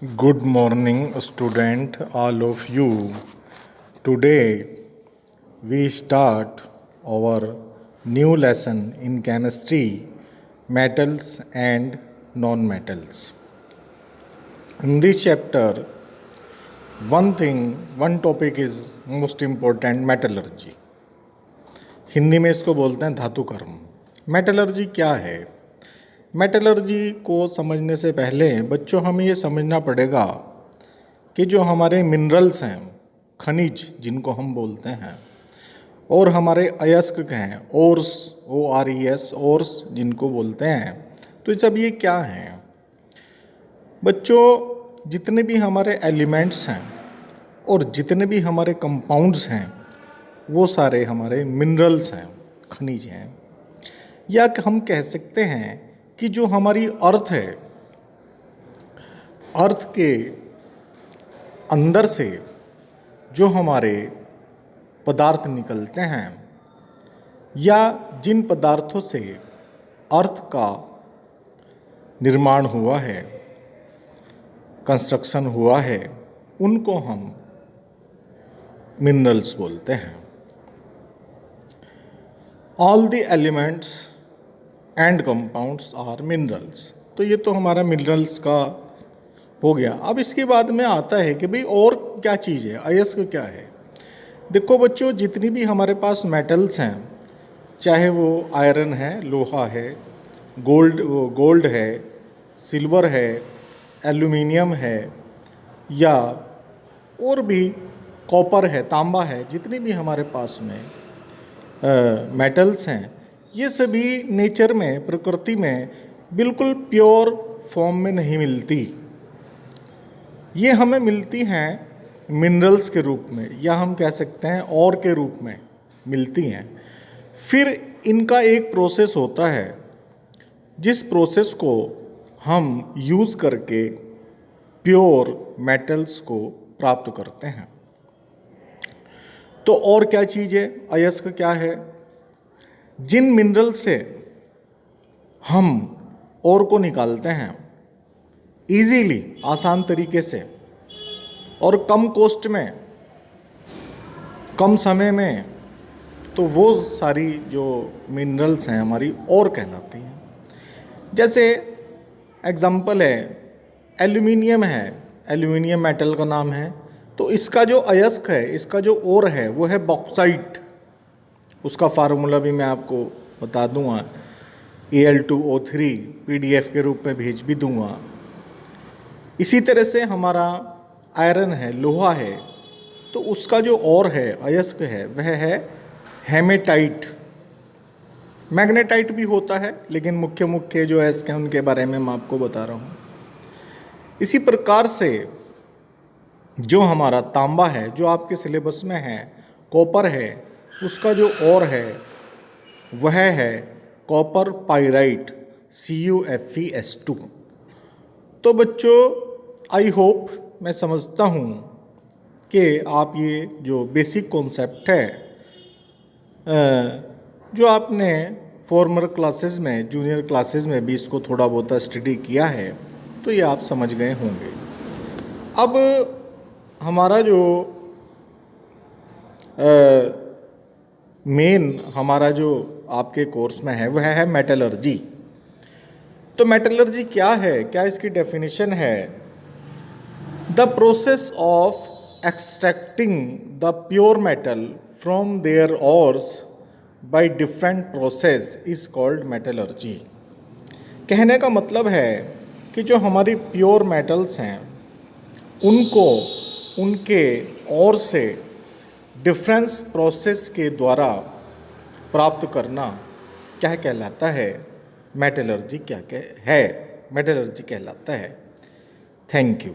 Good morning, student, all of you. Today we start our new lesson in chemistry, metals and non-metals. In this chapter, one topic is most important, metallurgy. Hindi में इसको बोलते हैं धातु कर्म. Metallurgy क्या है? Metallurgy को समझने से पहले बच्चों हमें ये समझना पड़ेगा कि जो हमारे मिनरल्स हैं, खनिज जिनको हम बोलते हैं, और हमारे अयस्क हैं, ओर्स, ORES, ओर्स जिनको बोलते हैं, तो सब ये क्या हैं? बच्चों, जितने भी हमारे एलिमेंट्स हैं और जितने भी हमारे कंपाउंड्स हैं, वो सारे हमारे मिनरल्स हैं, खनिज हैं. या हम कह सकते हैं कि जो हमारी अर्थ है, अर्थ के अंदर से जो हमारे पदार्थ निकलते हैं या जिन पदार्थों से अर्थ का निर्माण हुआ है, कंस्ट्रक्शन हुआ है, उनको हम मिनरल्स बोलते हैं. All the elements and compounds are minerals. तो ये तो हमारा मिनरल्स का हो गया. अब इसके बाद में आता है कि भाई और क्या चीज़ है, अयस्क क्या है. देखो बच्चों, जितनी भी हमारे पास मेटल्स हैं, चाहे वो आयरन है, लोहा है, गोल्ड है, सिल्वर है, एल्यूमिनियम है, या और भी कॉपर है, तांबा है, जितनी भी हमारे पास में मेटल्स हैं, ये सभी नेचर में, प्रकृति में बिल्कुल प्योर फॉर्म में नहीं मिलती. ये हमें मिलती हैं मिनरल्स के रूप में, या हम कह सकते हैं और के रूप में मिलती हैं. फिर इनका एक प्रोसेस होता है, जिस प्रोसेस को हम यूज़ करके प्योर मेटल्स को प्राप्त करते हैं. तो और क्या चीज़ है, अयस्क क्या है? जिन मिनरल से हम और को निकालते हैं इजीली, आसान तरीके से और कम कॉस्ट में, कम समय में, तो वो सारी जो मिनरल्स हैं हमारी और कहलाती हैं. जैसे एग्जाम्पल है, एल्यूमिनियम है, एल्यूमिनियम मेटल का नाम है. तो इसका जो अयस्क है, इसका जो और है, वो है बॉक्साइट. उसका फार्मूला भी मैं आपको बता दूंगा, Al2O3 PDF के रूप में भेज भी दूंगा. इसी तरह से हमारा आयरन है, लोहा है, तो उसका जो और है, अयस्क है, वह है हेमेटाइट. मैग्नेटाइट भी होता है, लेकिन मुख्य जो अयस्क हैं उनके बारे में मैं आपको बता रहा हूँ. इसी प्रकार से जो हमारा तांबा है, जो आपके सिलेबस में है, कॉपर है, उसका जो और है वह है कॉपर पाइराइट, CuFeS2. तो बच्चों, आई होप, मैं समझता हूँ कि आप ये जो बेसिक कॉन्सेप्ट है, जो आपने फॉर्मर क्लासेस में, जूनियर क्लासेस में भी इसको थोड़ा बहुत स्टडी किया है, तो ये आप समझ गए होंगे. अब हमारा जो मेन हमारा जो आपके कोर्स में है वह है मेटलर्जी. तो मेटलर्जी क्या है, क्या इसकी डेफिनेशन है? The process of extracting the pure metal from their ores by different process is called metallurgy. कहने का मतलब है कि जो हमारी प्योर मेटल्स हैं, उनको उनके और से डिफरेंस प्रोसेस के द्वारा प्राप्त करना क्या कहलाता है? मेटलर्जी. क्या है? मेटलर्जी कहलाता है. Thank you.